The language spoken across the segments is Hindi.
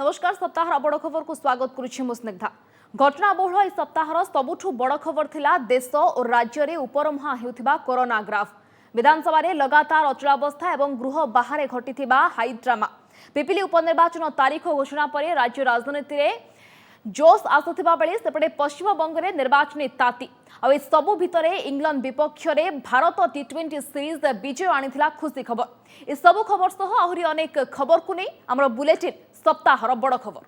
नमस्कार सप्ताह बड़ खबर को स्वागत करुछि मु स्निग्धा। घटना बहुल सप्ताहर सबुठु बड़ खबर थिला देश और राज्य में उपरमुहा हेउथिबा कोरोना ग्राफ। विधानसभा रे लगातार अचलावस्था एवं गृह बाहर घटिथिबा हाई ड्रामा। पिपिली उपनिर्वाचन तारीख घोषणा पर राज्य राजनीति रे जोश आसुथिबा बेले सेपटे पश्चिम बंग रे निर्वाचन ताती आ सबु भितरे इंग्लैंड विपक्ष रे भारत टी20 सीरीज विजय आनिथिला खुशी खबर। ए सबु खबर सह आहुरी अनेक खबर को नहीं हमर बुलेटिन सप्ताहर बड़ खबर।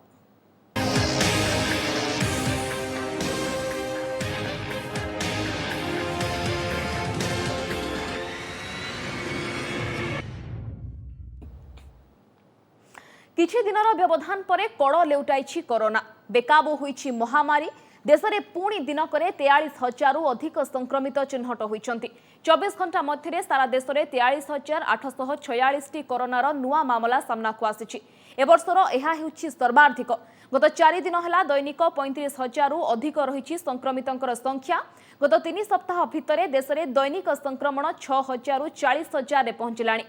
किछि दिनर व्यवधान परे कड़ लेउटाइछि कोरोना। बेकाबू होइछि महामारी। देश में पुणी दिनक 43,000 अधिक संक्रमित चिन्हट होइछन्ति। 24 घंटा मध्य सारा देश में 43,846 कोरोनार नुआ मामला सामना को आसिछि। ए वर्षर एहा हेउछि सर्वाधिक। गत 4 दिन है दैनिक 35,000 अधिक रही संक्रमितंकर संख्या। गत 3 सप्ताह भितर देश में दैनिक संक्रमण 6,000 40,000 पहुंचलाणी।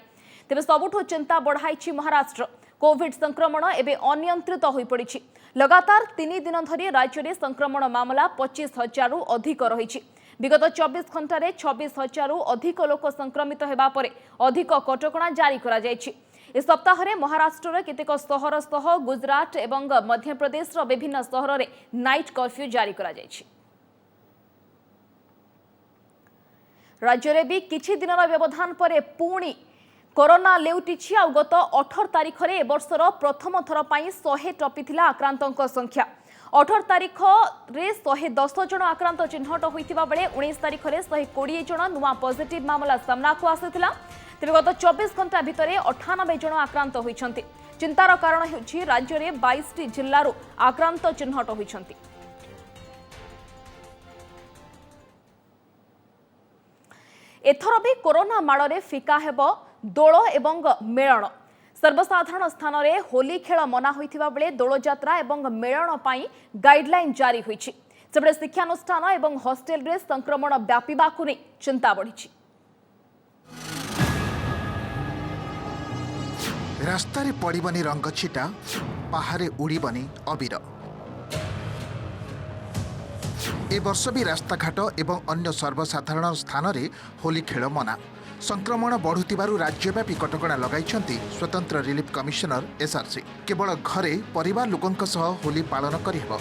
तेबे सबुठु चिंता बढ़ाई महाराष्ट्र। कोविड संक्रमण एवं अनियंत्रित हो पड़ी। लगातार 3 दिन धरी राज्य में संक्रमण मामला 25,000 अधिक रही। विगत 24 घंटे 26,000 अधिक लोक संक्रमित होगा पर अधिक कटकणा जारी करा जायछि। इस सप्ताह में महाराष्ट्र केतेक सहर सह गुजरात एवं मध्य प्रदेश विभिन्न सहर में नाइट कर्फ्यू जारी करा जायछि। राज्य में भी किछि दिनर व्यवधान पर पुणी कोरोना लेउटिछि। आ गत 18 तारीख रे वर्षर प्रथम थर पई 100 टपिथिला आक्रांतक संख्या। 18 तारीख रे 110 जन आक्रांत चिन्हट होइतिबा बेले 19 तारीख रे 120 जन नुआ पॉजिटिव मामला सामना को आसिथिला। तेबे गत 24 घंटा भितरे 98 जन आक्रांत होइछन्ति। चिंतार कारण हेउछि राज्य रे 22 जिल्लारू आक्रांत चिन्हट होइछन्ति। एथर भी कोरोना माड़े फिका हेबो दोल एवं मेलन। सर्वसाधारण स्थान में होली खेल मना होइथिबा बेले दोल यात्रा एवं मेलन पाई गाइडलाइन जारी होइछि। सेबडे शिक्षानुष्ठान एवं हॉस्टेल रे संक्रमण व्यापीबाकु नै चिंता बढ़िछि। रास्ता रे पड़िबनी रंग छिटा, बाहरे उड़ीबनी अबीर। ए वर्ष भी रास्ताघाट एवं अन्य सर्वसाधारण स्थान रे होली खेल मना। संक्रमण बढ़ुतिबारु राज्यव्यापी कटकणा लगाइछन्ति स्वतंत्र रिलीफ कमिशनर एसआरसी। केवल घरे परिवार लोकंक सह होली पालन करिहेब।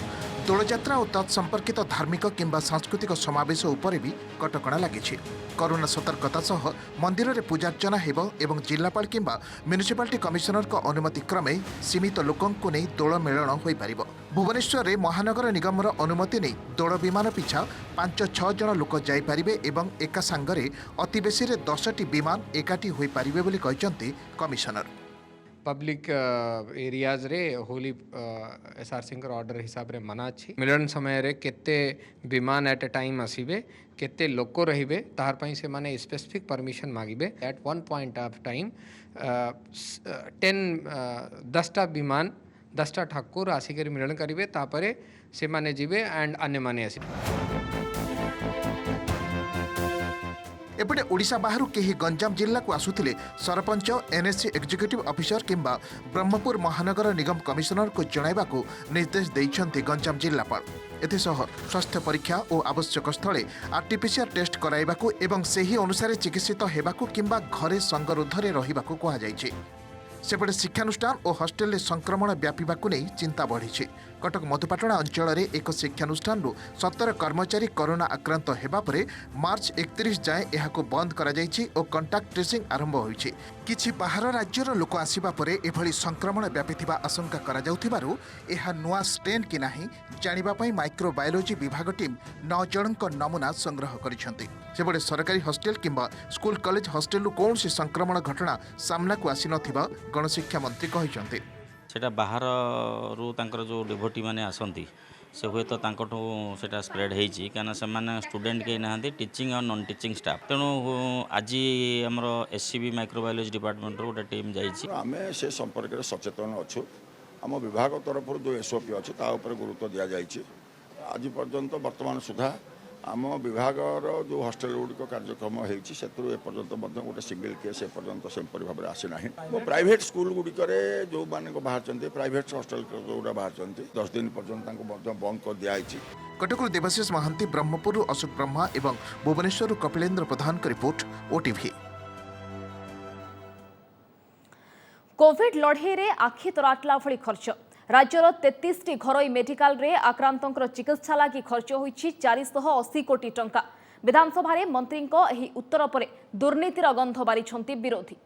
दोलयात्रा और तत्संपर्कित धार्मिक किंबा सांस्कृतिक समावेश उपरे भी कटकणा लागिछि। कोरोना सतर्कता सह मंदिर रे पूजार्चना हेब एवं जिलापाल किंबा म्युनिसिपालिटी कमिशनर को अनुमति क्रमे सीमित लोकंकु नै दोल मेलन होई परिबो। भुवनेश्वर रे महानगर निगमर अनुमति नै दोल विमान पिछा 5-6 जन लोक जाई परिबे एवं एका संगरे अति बेसी रे 10टी विमान एकाठी होई परिबे बोली कहिसंती कमिशनर। पब्लिक एरियाज रे होली एसआरसी ऑर्डर हिसाब रे मना अछि। मिलन समय रे केते विमान एट ए टाइम आसीबे, केते लोक रहिबे तार पई से माने स्पेसिफिक परमिशन मागिबे। At one point of time 10टा विमान 10टा ठाकुर आसिकर मिलन करिवे, तापरे से माने जिवे एंड अन्य माने आसीबे। एपटे ओडिशा बाहरु केही गंजाम जिल्ला को आसुथिले सरपंच, एनएससी एक्जिक्यूटिव ऑफिसर किंबा ब्रह्मपुर महानगर निगम कमिशनर को जणाइबा को निर्देश दैछन्ति गंजाम जिल्लापाल। एथिसह स्वास्थ्य परीक्षा और आवश्यक स्थले आरटीपीसीआर टेस्ट कराइबा को एवं सही अनुसार चिकित्सित हेबा को किंबा घरे संगरुद्धरे रहिबा को कहा जायछि। सेपटे शिक्षानुष्ठान और हॉस्टेल रे संक्रमण व्यापीबाकु नै चिंता बढ़ी। कटक मधुपाटଣା अंचल रे एक शिक्षानुष्ठान 17 कर्मचारी कोरोना आक्रांत हेबा परे मार्च 31 जाए एहाको बंद करा जायछि और कंटाक्ट ट्रेसिंग आरंभ होइछि। किछि बाहर राज्यर लोक आसीबा परे एभली संक्रमण व्यापीथिबा आशंका करा जाउथिबारु एहा नुआ स्ट्रेन कि नाही जानिबा पई माइक्रोबायोलॉजी विभाग टीम 9 जनक नमूना संग्रह करिसंति। सेबडे सरकारी हॉस्टेल किंबा स्कूल कॉलेज हॉस्टेल कौन सी संक्रमण घटना सामना को आसी नथिबा गणशिक्षा मंत्री कहिसंति। सेटा बाहर रु तांकर जो डिभोटी माने आसंती से हुए तो तांकठू सेटा स्प्रेड हेची काना से माने स्टूडेंट के नाहंती टीचिंग और नॉन टीचिंग स्टाफ। तेणु आज हमर एससीबी माइक्रोबायोलॉजी डिपार्टमेंट रो गोटे टीम जाइछि। आमे से संपर्क रे सचेतन अछु। हम विभाग तरफ जो एसओपी अछि ता ऊपर गुरुत्व दिया जाइछि। आज पर्यंत वर्तमान सुधा आम विभागर जो हॉस्टेल गुड़िक कार्यक्रम होपर्यंत गोटे सिंगल केस एपर्यंत सेपरी भाव में आसीना प्राइवेट स्कूल गुड़िक जो मान बाहर प्राइवेट हॉस्टेल जो बाहर 10 दिन पर्यंत बंद कर दिखाई। कटकରୁ देवाशीष महांती, ब्रह्मपुर अशोक ब्रह्मा एवं भुवनेश्वर कपिलेन्द्र प्रधान का रिपोर्ट ओटीवी। कोविड लड़े रे आखि तराटला भली खर्च राज्यर 33 घरोई मेडिकल रे आक्रांतंकर चिकित्सा लागि खर्च होईछि 480 कोटी टंका। विधानसभा रे मंत्रींको एही उत्तर परे दुर्नीतिर गंध बारिछंती विरोधी।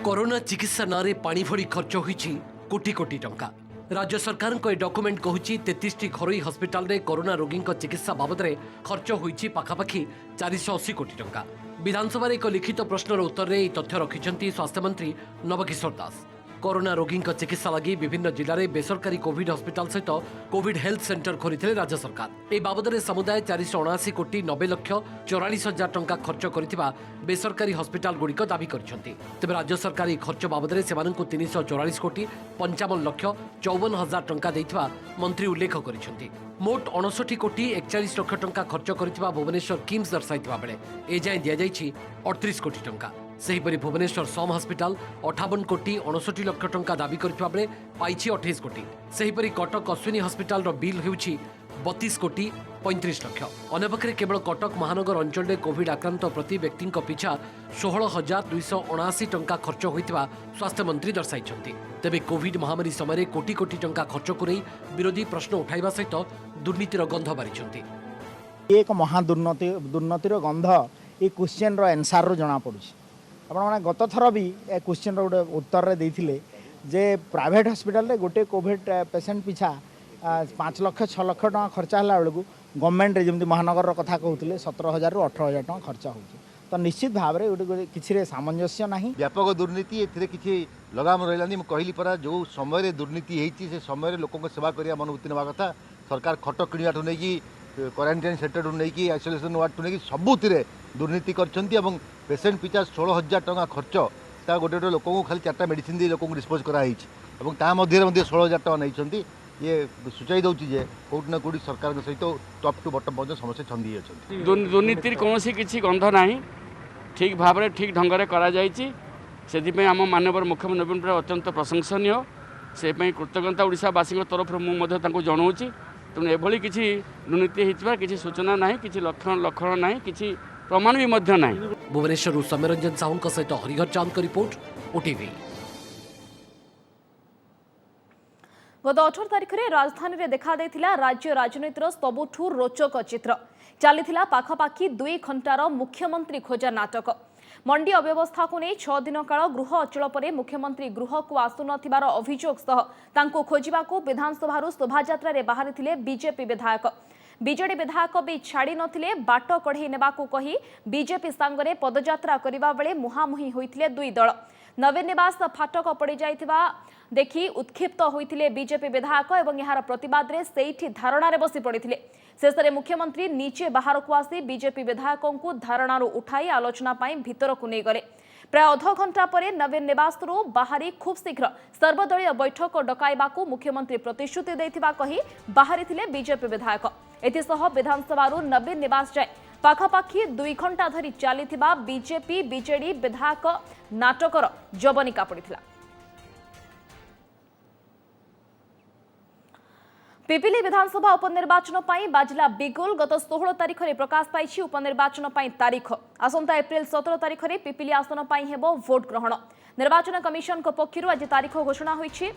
कोरोना चिकित्सा नारे पानी भरी खर्च होईछि कोटी कोटी टंका। राज्य सरकार को डॉक्यूमेंट कहूछि 33 घरोई हॉस्पिटल रे कोरोना रोगी चिकित्सा बाबद रे खर्च होईछि पाखापाखि 480 कोटी टंका। विधानसभा एक लिखित प्रश्नर उत्तर में तथ्य रखिंट स्वास्थ्य मंत्री नवकिशोर दास। कोरोना रोगी चिकित्सा लगी विभिन्न जिले में बेसरकारी कोविड हॉस्पिटल सहित कोविड हेल्थ सेंटर खोली राज्य सरकार। ए बाबद में समुदाय 479 कोटी 90 लक्ष 44 हजार टंका खर्च कर बेसरकारी हॉस्पिटल गुड़िक दाबी करछंती। तेबे राज्य सरकार खर्च बाबद में से 344 कोटी 55 लक्ष 54 हजार टंका देइथिबा मंत्री उल्लेख करछंती। मोट 59 कोटी 41 लक्ष टंका खर्च कर भुवनेश्वर किम्स दर्शाइथिबा बेले एजाएं दिया जाइछि 38 कोटी टंका। सेहीपरि भुवनेश्वर सम हॉस्पिटल 58 कोटी 59 लक्ष टंका दाबी करथिबा बेले पाइछि 28 कोटी। सेहीपरि कटक अश्विनी हॉस्पिटल रो बिल हेउछि 32 कोटी 35 लक्ष। अन्यपक्षे केवल कटक महानगर अंचल में कोविड आक्रांत प्रति व्यक्ति पिछा 16,279 टंका खर्च होइतिबा स्वास्थ्य मंत्री दर्शाइछंती। तेबे कोविड महामारी समय कोटी कोटी टंका खर्च करै विरोधी प्रश्न उठाइबा सहित दुर्नीतिर गंध बारिछंती। एक महादुर्नीतिर गंध ये क्वेश्चन रो आंसर रो जना पड़ुछि। आपने गत थर भी ए क्वेश्चन गोटे उत्तर रे देथिले जे प्राइवेट हॉस्पिटल रे गोटे कोविड पेशेंट पिछा 5 लक्ष 6 लक्ष टका खर्च होला बेलू गवर्नमेंट रे जमती महानगर रो कथा कहउथिले 17,000 रु 18,000 टका खर्च होउछि। तो निश्चित भाव रे गोटे किछि रे सामंजस्य नाही। व्यापक दुर्नीति एथिरे किछि लगाम रहलानी। म कहली परा जो समय रे दुर्नीति हेछि से समय रे लोकन सेवा करिया मनोवृत्ति नवा कथा। सरकार खट किणियाठु नै कि क्वारंटाइन सेंटर नै कि आइसोलेशन वार्ड नै कि सबुतिरे दुर्नीति करछंती एवं पेशेंट पिछा 16,000 टका खर्च ता गोटे गोटे लोक खाली 4टा मेडिसिन दी लोक डिस्पोज कराई और ता मध्य 16,000 टका नहीं। ये सूचाई दौची जे कोट ना कोटी सरकार सहित टॉप टू बॉटम पर्यंत समस्या छंदी अछि। दुर्नीतिर कौन किसी गंध ना ठीक भाव में ठीक ढंग से करा आम माननीय मुख्यमंत्री नवीन पट्टनायक अत्यंत प्रशंसनीय से कृतज्ञता ओडिशावासी तरफ मुझे जनाऊँगी। तेणु एभली किसी दुर्नीति होता किसी सूचना ना कि लक्षण ना कि प्रमाण भी मध्य ना। भुवनेश्वर सौम्यरंजन साहू सहित हरिहर चांद का रिपोर्ट ओटीवी। गत 18 तारिख में राजधानी में देखा देथिला राज्य राजनीतिर सबुठू रोचक चित्र। चली पाखापाखि 2 घंटार मुख्यमंत्री खोजा नाटक। मंडी अव्यवस्था को नहीं 6 दिन काल गृह अचल पर मुख्यमंत्री गृह को आसुनथिबार अभियोग सह तांको खोजिबाकू विधानसभा शोभायात्रा रे बाहरी बीजेपी विधायक। बीजेडी विधायक भी छाड़ी नथिले बाट कढ़े नेबाकू कही बीजेपी सांगरे पदयात्रा करिबा बेले मुहामुही होइथिले 2 दल। नवीन निवास फाटक पड़ जाइथिबा देखि उत्क्षिप्त होइथिले बीजेपी विधायक एवं यार प्रतिवाद रे सेठी धारणा रे बसी पड़िथिले। शेषरे मुख्यमंत्री नीचे बाहर को आसी बीजेपी विधायकों को धारणारू उठाई आलोचना पाई भीतर को नहीं गले। प्राय अध घंटा पर नवीन निवास बाहरी खूब शीघ्र सर्वदलीय बैठक डकाइबाकू मुख्यमंत्री प्रतिश्रुति देथिबा कही बाहरी थिले बीजेपी विधायक। एथिसह विधानसभा नवीन निवास जाए पाखापाखि 2 घंटा धरी चलीथिबा बीजेपी बीजेडी विधायक नाटकर जबनिका पड़िथिला। पिपिली विधानसभा उपनिर्वाचन पाई बाजिला बिगुल। गत 16 तारिख में प्रकाश पाई उपनिर्वाचन पाई तारीख। आसंता एप्रिल 17 तारिख में पिपिली आसन पाई हेबो भोट ग्रहण। निर्वाचन कमिशन को पक्षरु आज तारीख घोषणा होईछि।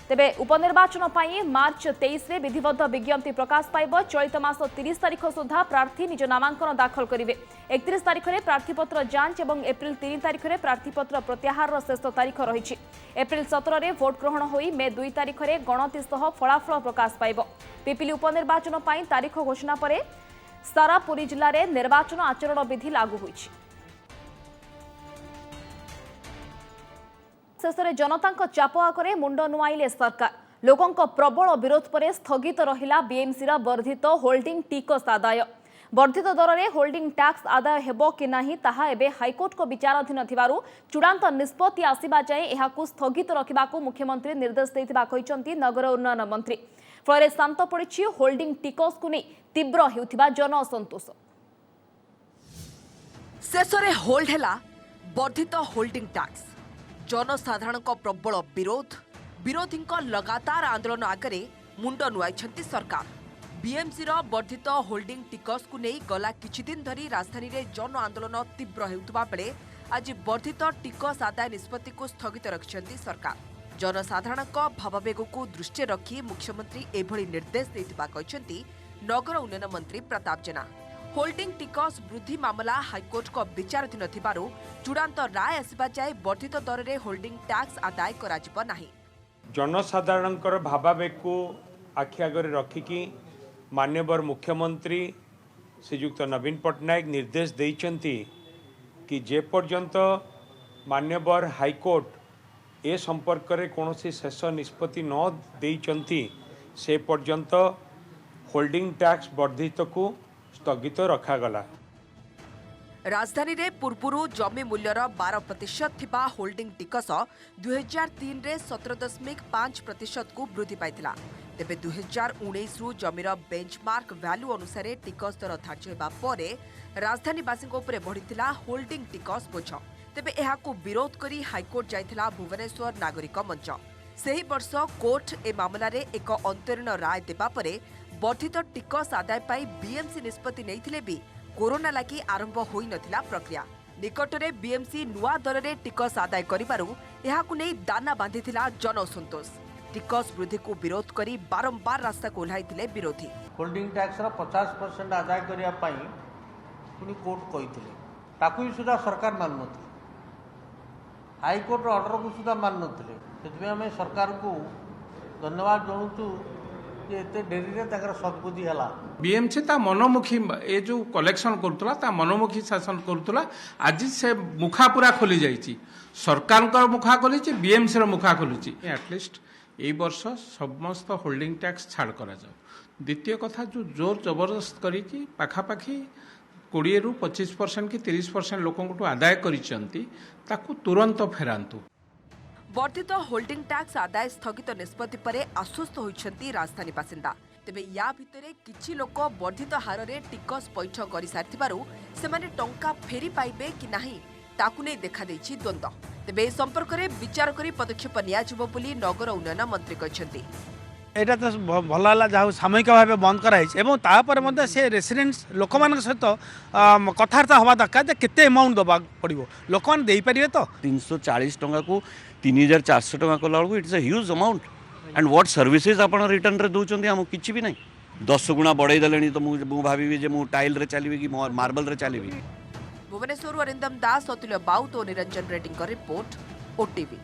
तेबे उपनिर्वाचन पाई मार्च 23 रे विधिबद्ध विज्ञप्ति प्रकाश पाइब। चलित मास 30 तारिख सुधा प्रार्थी निज नामांकन दाखल करिवे। 31 तारिख में प्रार्थीपत्र जांच और एप्रिल 3 तारिख में प्रार्थीपत्र प्रत्याहार शेष तारीख रही। एप्रिल 17 रे भोट ग्रहण होई मे 2 तारिख में गणति सह फलाफल प्रकाश पाइब। पिपिली उपनिर्वाचन पाई तारीख घोषणा पर सारा पुरी जिले में निर्वाचन आचरण विधि लागू होईछि। शेषे जनता चाप आगे मुंड नुआइले सरकार। लोकों प्रबल विरोध पर स्थगित रहिला बीएमसी वर्धित होल्डिंग टिकस आदाय। वर्धित दर में होल्डिंग टैक्स आदाय हेबो कि नाही ताहा एबे हाईकोर्ट को विचाराधीन थिबारु चूड़ांत निष्पत्ति आसिबा जाए एहाकु स्थगित रखिबाकु मुख्यमंत्री निर्देश दैथिबा कहिसंती नगर उन्नयन मंत्री। फल शांत पड़ी होल्डिंग टिकस को नहीं तीव्र हेउथिबा जन असंतोष। शेष में होल्ड है वर्धित होल्डिंग टैक्स जनसाधारण प्रबल विरोध विरोधी लगातार आंदोलन आगे मुंड नुआई सरकार। बीएमसी वर्धित होल्डिंग टिकस को नहीं गला किछि दिन धरी राजधानी रे जन आंदोलन तीव्र हेउतबा बेले आज वर्धित टिकस आदाय निष्पत्ति को स्थगित रखिछंती सरकार। जनसाधारण भावावेग को दृष्टि रखी मुख्यमंत्री एभली निर्देश देथिबा कहिसंती नगर उन्नयन मंत्री प्रताप जेना। होल्डिंग टिकस वृद्धि मामला हाईकोर्ट को विचाराधीन थिबारु चूड़ांत राय आसिबा जाए वर्धित दर में होल्डिंग टैक्स आदाय कराजिबो नाही। जनसाधारणकर भावावेग को आखि आगे रखिकी माननीय मुख्यमंत्री श्रीयुक्त नवीन पट्टनायक निर्देश देइचंती कि जे पर्यंत माननीय हाईकोर्ट ए संपर्क में कौन शेष निष्पत्ति न देइचंती से पर्यंत होल्डिंग टैक्स वर्धित को स्थगित रखागला। राजधानी रे पूर्वरु जमी मूल्यर 12% थिबा होल्डिंग टिकस 2003 रे 17.5% को वृद्धि पाइथिला। तेबे 2019 रु जमीर बेंचमार्क वैल्यू अनुसार टिकस दर धार्य हेबा परे राजधानीवासी उपरे बढ़िथिला होल्डिंग टिकस बोझ। तेबे एहाकु विरोध करी हाईकोर्ट जाइथिला भुवनेश्वर नागरिक मंच। सेही वर्ष कोर्ट ए मामला रे एक अंतरीण राय देबा परे वर्धित टिकस आदाय पाई बीएमसी निष्पत्ति नैथिले भी कोरोना लागि आरंभ होई नथिला प्रक्रिया। निकटरे बीएमसी नुआ दर रे टिकस आदाय करिबारु एहाकु नै दाना बांधिथिला जन असंतोष। टिकस वृद्धि को विरोध करी बारंबार रास्ता को ओह्लाइथिले विरोधी। होल्डिंग टैक्स 50% आदाय करिया पई पुनी कोर्ट कहिथिले ताकु सुधा सरकार मान नथिले। हाईकोर्ट ऑर्डर को सुधा मान नथिले। सेतबे हमें सरकार को धन्यवाद जणाउछु जे एते डेरी रे ताकर सद्बुद्धि हला। बीएमसी ता मनोमुखी ए जो कलेक्शन करतला ता मनोमुखी शासन करतला आज से मुखा पूरा खोली जाइछि। सरकार को मुखा खोली बीएमसी रो मुखा खोली एटलिस्ट ए वर्ष समस्त होल्डिंग टैक्स छाड़ करा जाओ। द्वितीय कथा जो जोर जबरदस्त करी पाखापाखि 20 रु 25% कि 30% लोकों को आदाय करिसंती ताकू तुरंत फेरांतु। वर्धित होल्डिंग टैक्स आदाय स्थगित निष्पत्ति पर आश्वस्त होइछंती राजधानी बासिंदा। तेबे या भितरे किछि लोक वर्धित हार रे टिकस पैठ करि सारथिबारु सेमाने टंका फेरी पाइबे कि नाही ताकु नै देखा दैछि द्वंद्व। तेबे संपर्क में विचार करी पदक्षेप नियाजिबो बोली नगर उन्नयन मंत्री कहछंती। एटा तो भल है जहाँ सामयिक भाव बंद कराई से रेसिडेंट्स लोक मान सहित कथबार्ता हवा दरकार केते अमाउंट दबा पड़ो लोक मैंने दे पारे तो 340 टंका को 3400 टंका कला बेलू it's a huge amount and what services आप रिटर्न रे दौरान आम कि भी ना 10 गुणा बढ़ई देले तो मुझे भावी जे टाइल रे चलि कि मार्बल रे चलि। भुवनेश्वर अरिंदम दास, अतुल्य बाउत और निरंजन रेड्डी का रिपोर्ट ओटीवी।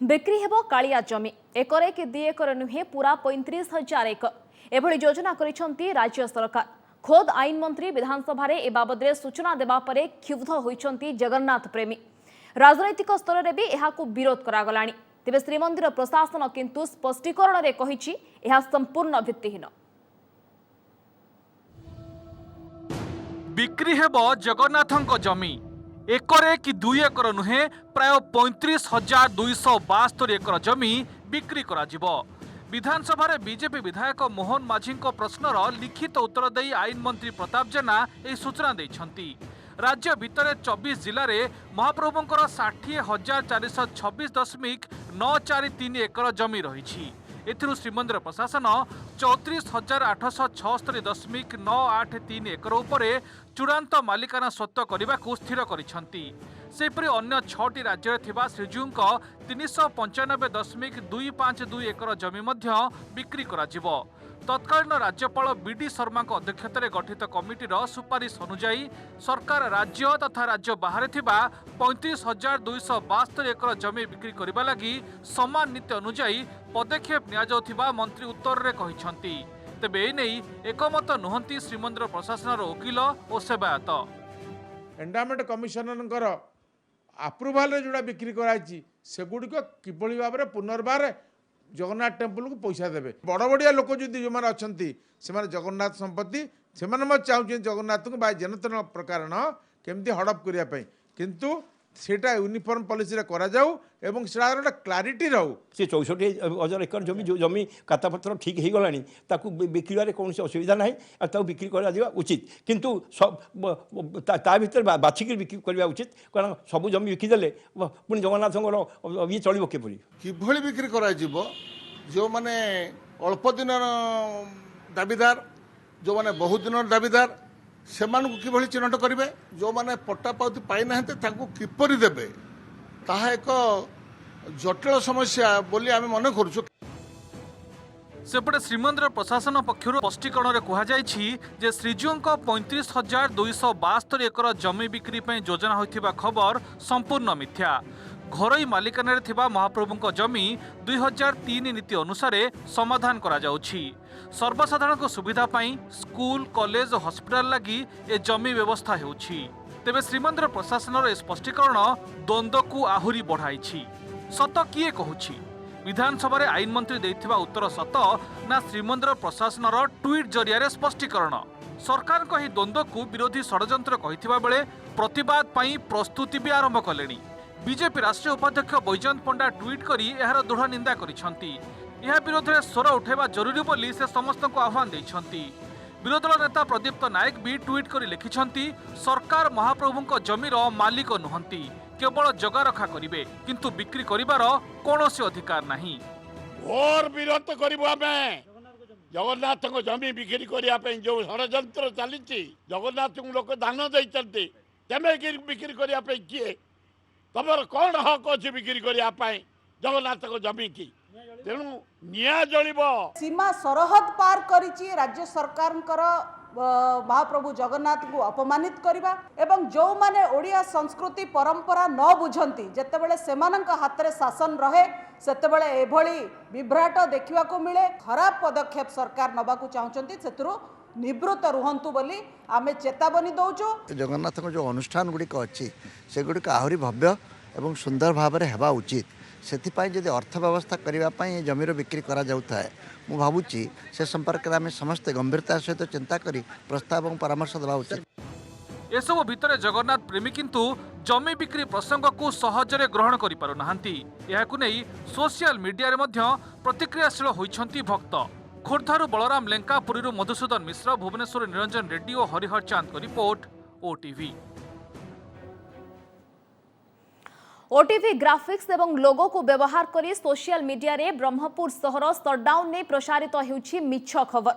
बिक्री हेबो कालिया जमी एकरे कि 2 एकर नुहे पूरा 35,000 एकर एभली योजना करिसंती राज्य सरकार। खोद आईन मंत्री विधानसभा रे ए बाबदरे सूचना देबा परे क्षुब्ध होइसंती जगन्नाथ प्रेमी। राजनैतिक स्तर रे भी एहाकु विरोध करागलानी। तेबे श्रीमंदिर प्रशासन किंतु स्पष्टीकरण रे कहिछि एहा संपूर्ण भित्तिहीन। बिक्री हेबो जगन्नाथଙ୍କ जमी एकरे कि 2 एकर नुहे प्राय 35,272 एकर जमी बिक्री करा जिवो। विधानसभा रे बीजेपी विधायक मोहन माझी प्रश्नर लिखित उत्तर दे आईन मंत्री प्रताप जेना ए सूचना दैछंती। राज्य भितर 24 जिले में महाप्रभुंकर 60,426.943 एकर जमी रही। एथिरु श्रीमंदिर प्रशासन 34,876.983 एकर उपरे चूड़ांत मालिकाना स्वत्व करने को स्थिर करिसंती। सेपरि अन्य 6टी राज्य थिबा श्रीजीउंक 395.252 एकर जमी मध्य बिक्री करा जिवो। तत्कालीन राज्यपाल बीडी शर्मा अध्यक्षतार गठित कमिटीर सुपारिश अनुजाई सरकार राज्य तथा राज्य बाहर 35,272 एकर जमी बिक्री करने लगी समान नीति अनुजाई पदक्षेप नियाजाउथिबा मंत्री उत्तर रे कहिसंती। तेबे एनै एकमत नुहंती श्रीमंदिर प्रशासन वकिल और सेवायत। एंडामेंट कमिशनर अप्रुवाल जोड़ा बिक्री कराई से गुड़िक किभली भाव में पुनर्बार जगन्नाथ टेम्पल को पैसा देवे बड़ बड़िया लोक जदि जो मैंने अच्छा से जगन्नाथ संपत्ति से चाहते जगन्नाथ को जनतन प्रकार केमती हड़प करने किंतु सेटा यूनिफॉर्म पॉलिसी करा जाऊ एवं सेटा क्लारिटी रहू से 64,000 एकड़ जमी जो जमी खातापत्र ठीक हो गलानी ताकू बिक्री कौन असुविधा ना ताकू बिक्री करा उचित किंतु ता भीतर बाछिक बिक्री करवा उचित कारण सब जमी बिकिदेले पुणी जगन्नाथ ये चलो किपरि किभଳି बिक्री करा जो माने अल्प दिन दाबीदार जो माने बहुत दिन दाबीदार से किभଳି चिन्हट करेंगे जो माने पट्टा पाउती पाई ना किपरि देबे ताहा एक जटिल समस्या बोली आम मन करूँ। सेपटे श्रीमंदिर प्रशासन पक्षर स्पष्टीकरण कहुई श्रीजीओं 35,272 एकर जमी बिक्री योजना होता खबर संपूर्ण मिथ्या। घरोई मालिकाना महाप्रभु जमी 2003 नीति अनुसार समाधान करा जाउछि। सर्वसाधारण को सुविधा पाई स्कूल कॉलेज हॉस्पिटल लगी ए जमी व्यवस्था होउछि। तेबे श्रीमंदिर प्रशासन स्पष्टीकरण द्वंद्व को आहुरी बढ़ाई। सत किए कहूछि विधानसभा रे आईन मंत्री देथिबा उत्तर सत ना श्रीमंदिर प्रशासन ट्वीट जरिया स्पष्टीकरण। सरकार को ही द्वंद्व को विरोधी षड्यंत्र कहिथिबा बेले प्रतिवाद पाई प्रस्तुति भी आरंभ कलेनी। बीजेपी राष्ट्रीय उपाध्यक्ष बैजयंत पंडा ट्वीट करी एहार दृढ़ निंदा करिसंती। यह विरोध में स्वर उठेबा जरूरी बोली से समस्त को आह्वान देइछंती। विरोधी दल नेता प्रदीप्त नायक भी ट्वीट करी लिखिछंती सरकार महाप्रभुଙ୍କ जमीर मालिक नुहंती केवल जगा रखा करिवे किंतु बिक्री करिवार कोनोसी अधिकार नाही। और विरोध करिबो आमे जगन्नाथ को जमी बिक्री करिया पे जो षड्यंत्र चलीछि जगन्नाथ को लोक दान दैछंती तेमे बिक्री करिया पे किए तमर कौन हक अच्छे बिक्री करने जगन्नाथ को जमी की तेणु निया जलिब सीमा सरहद पार करिछि राज्य सरकार महाप्रभु जगन्नाथ को अपमानित करवा एवं जो माने ओडिया संस्कृति परंपरा न बुझंती जेतेबेले सेमानंक हाथ रे शासन रहे सेतेबेले एभली विभ्राट देखिबा को मिले। खराब पदक्षेप सरकार नबा को चाहचंती सेतुरु निवृत्त रुहंतु बोली आमे चेतावनी दौचु। जगन्नाथ जो अनुष्ठान गुड़िक अच्छी से गुड़िक आहरी भव्य एवं सुंदर भाव में हेबा उचित से जदि अर्थव्यवस्था करने जमीर बिक्री करा जाउता है मु भावुची से संपर्क में समस्त गंभीरता सहित चिंता करी प्रस्ताव और परामर्श देवा उचित। एसबु भितर जगन्नाथ प्रेमी किंतु जमी बिक्री प्रसंग को सहजरे ग्रहण करि पारु नाहंती। एहाकु नै सोशल मीडिया रे मध्य प्रतिक्रियाशील होइछंती भक्त। खोर्धारू बलराम लेंका, पुरीरू मधुसूदन मिश्र, भुवनेश्वर निरंजन रेड्डी और हरिहर चांद को रिपोर्ट ओटीवी। ओटीवी ग्राफिक्स एवं लोगो को व्यवहार करी सोशल मीडिया रे ब्रह्मपुर सहर सटडाउन ने प्रसारित होउछि मिछ खबर।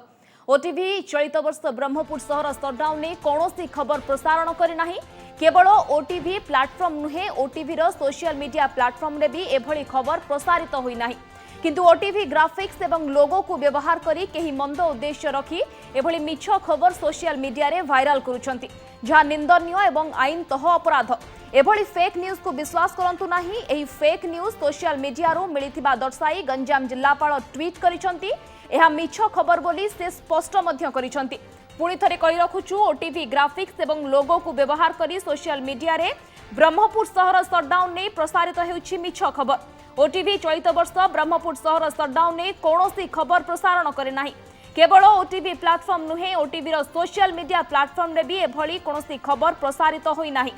ओटीवी चलित वर्ष ब्रह्मपुर सहर सटडाउन ने कौनसी खबर प्रसारण करि नाही। केवल ओटीवी प्लाटफॉर्म नुहे ओटीवी रो सोशल मीडिया प्लाटफॉर्म रे भी एभली खबर प्रसारित होई नाही। किंतु ओटीवी ग्राफिक्स एवं लोगो को व्यवहार करी केही मंद उद्देश्य रखी एभली मिछ खबर सोशल मीडिया रे वायरल करूछंती जहा निंदनीय एवं आईन तह अपराध। एभली फेक न्यूज को विश्वास करंतु नाही। एही फेक न्यूज सोशल मीडिया रो मिलिथिबा दर्शाई गंजाम जिल्लापाल ट्वीट करिसंती। एहा मिछ खबर बोली से स्पष्ट मध्य करिसंती। पुणी थरे कहि रखुछु ओटीवी ग्राफिक्स एवं लोगो को व्यवहार करी सोशल मीडिया रे ब्रह्मपुर सहर सटडाउन ने प्रसारित हेउछि मिछ खबर। ओटीवी चलित वर्ष ब्रह्मपुर सहर सटडाउन ने कौनसी खबर प्रसारण करे नाही। केवल ओटीवी प्लाटफॉर्म नुहे ओटीवी रो सोशल मीडिया प्लाटफॉर्म रे भी एभली कौनसी खबर प्रसारित होई नाही।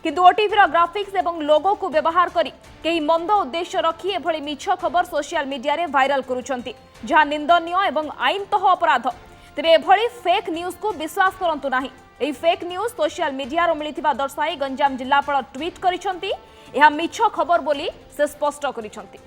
किंतु ओटीवी रो ग्राफिक्स एवं लोगो को व्यवहार करी केही मंद उद्देश्य रखी एभली मिछ खबर सोशल मीडिया रे वायरल करूछंती जहा निंदनीय एवं आईन तह अपराध। तेबे एभली फेक न्यूज को विश्वास करंतु नाही। एही फेक न्यूज सोशल मीडिया रो मिलिथिबा दर्शाई गंजाम जिल्लापाल ट्वीट करिसंती। एहा मिछ खबर बोली से स्पष्ट करिसंती।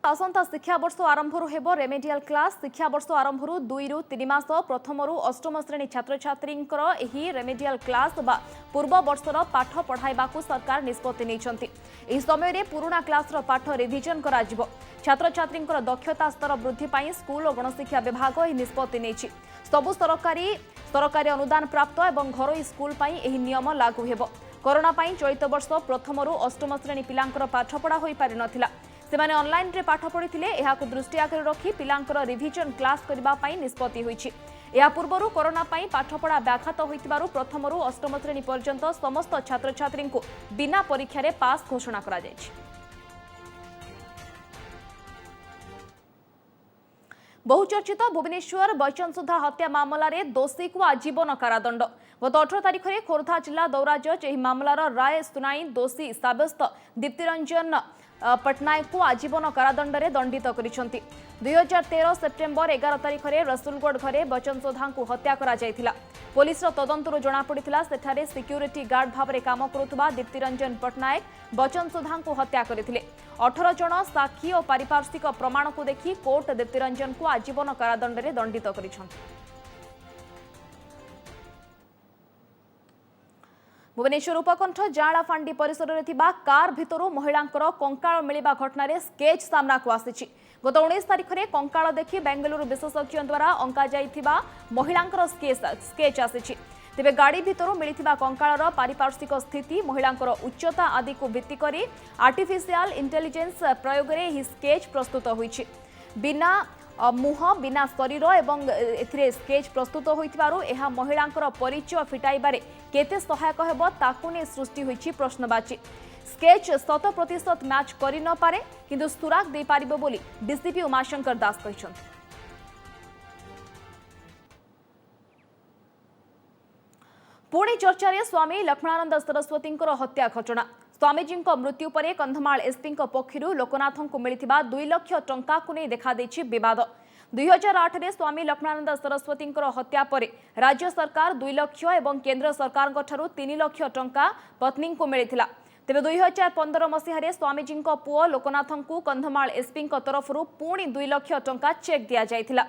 आसंता शिक्षा वर्ष आरंभ हेबो रेमेडियल क्लास। शिक्षा वर्ष आरंभ 2 रु 3 मास प्रथम रु अष्टम श्रेणी छात्र छात्री एही रेमेडियल क्लास बा पूर्व वर्षर पाठ पढ़ाइबा को सरकार निष्पत्ति नेइछंती। एही समय रे पुराना क्लास रो पाठ रिविजन करा जिवो। छात्र छात्री दक्षता स्तर वृद्धि पाई स्कूल और गणशिक्षा विभाग एही निष्पत्ति नेइछि। सबु सरकारी अनुदान प्राप्त एवं घरोई स्कूल पाई एही नियम लागू हेबो। कोरोना पाई चलित वर्ष प्रथम रु अष्टम श्रेणी पिलांकर पाठ पढ़ा होई पारि नथिला। सेमाने ऑनलाइन रे पाठ पढ़िथिले। एहाकु दृष्टि आकर रखी पिलांकर रिविजन क्लास करबा पाई निष्पत्ति होईछि। एहा पूर्वरु कोरोना पाई पाठपढ़ा व्याघात होइतिबारु प्रथम रु अष्टम श्रेणी पर्यंत समस्त छात्र छात्री को बिना परीक्षा रे पास घोषणा करा जायछि। बहुचर्चित भुवनेश्वर बच्चन सुधा हत्या मामलें दोषी को आजीवन कारादंड गत 18 तारिख में खोर्धा जिला दौरा जज यह मामलार राय सुनाई दोषी साब्यस्त दीप्तिरंजन पटनायक को आजीवन कारादंड में दंडित कर 2013 सेप्टेम्बर 11 तारिख में रसुलगढ़ घरे बच्चन सुधा को हत्या करा जायथिला। पुलिस तदंतर जनापड़ा सेठारे सिक्यूरीटी गार्ड भाव में काम करुवा दीप्तिरंजन पटनायक बच्चन सुधा को हत्या करथिले। 18 जन साक्षी और पारिपार्श्विक प्रमाण को देखि कोर्ट दीप्तिरंजन को आजीवन कारादंड में दंडित करिसंति। भुवनेश्वर उपकंठ जालाफांडी परिसर में कार भितर महिलांकर कंकाल मिलवा घटन स्केच सामना को आसी। गत 19 तारिख में कंकाल देखि बेंगलुरु विशेषज्ञ द्वारा अंका जाइथिबा महिलांकर स्केच आसी। तेबे गाड़ी भितर मिलिथिबा कंकालर पारिपार्श्विक स्थिति महिलांकर उच्चता आदि को भित्ति करी आर्टिफिशियल इंटेलिजेंस प्रयोग में यह स्केच प्रस्तुत होइछि। बिना मुह बिना शरीर एवं एथिरे स्केच प्रस्तुत होइथिबारु एहा महिलांकर परिचय फिटाइबारे केते सहायक हेबो ताकु ने सृष्टि होइछि प्रश्नवाची। स्केच 100% मैच करि न पारे किंतु सुराग दे पारिबो बोली डीसीपी उमाशंकर दास कहिसंति। पुणे चर्चा रे स्वामी लक्ष्मणानंद सरस्वती हत्या घटना। स्वामीजी मृत्यु पर कंधमाल एसपी पक्षर लोकनाथ को मिलता 2 लाख टंका को नहीं देखा बद। 2008 में स्वामी लक्ष्मणानंद सरस्वती हत्या पर राज्य सरकार 2 लाख और केंद्र सरकार 3 लाख टंका पत्नी को मिलता। तेज 2015 मसीह स्वामीजी पुओ लोकनाथ को कंधमाल एसपी तरफ पुणी 2 लाख टंका चेक दि जाइथिला।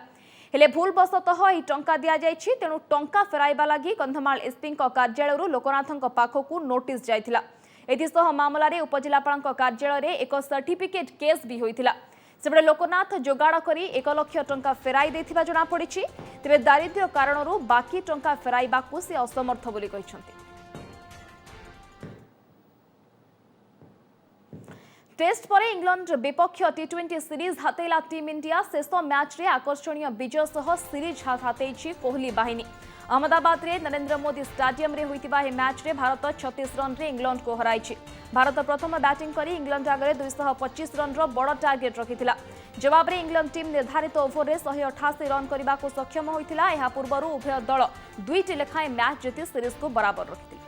हेले भूलवशतः यह टंका दि जाइछि। तेणु टंका फेराइबा लागि कंधमाल एसपी कार्यालय लोकनाथ पाखकू नोटिस जाइथिला। एथिसह मामलें उपजिलापाल कार्यालय एक सर्टिफिकेट केस भी होइथिला। सेबडे लोकनाथ जोगाड़ करी 1 लाख टंका फेराई देथिबा जणा पड़िछि। तेबे दारिद्र्य कारणरू बाकी टंका फेराइबाकू से असमर्थ बोली कहिसंति। टेस्ट पर इंग्लैंड विपक्ष टी20 सीरीज हातेला टीम इंडिया शेष मैच रे आकर्षणीय विजय सह सीरीज हातेइछि कोहली बाहिनी। अहमदाबाद रे नरेंद्र मोदी स्टेडियम रे होइतिबा हे मैच रे भारत 36 रन रे इंग्लैंड को हराइछि। भारत प्रथम बैटिंग करी इंग्लैंड आगे 225 रन रो बड़ टार्गेट रखिथिला। जवाब रे इंग्लैंड टीम निर्धारित ओभर रे 188 रन करने को सक्षम होइथिला। एहा पूर्वरु उभय दल 2टी लेखाएं मैच जीति सीरीज को बराबर रखिथिले।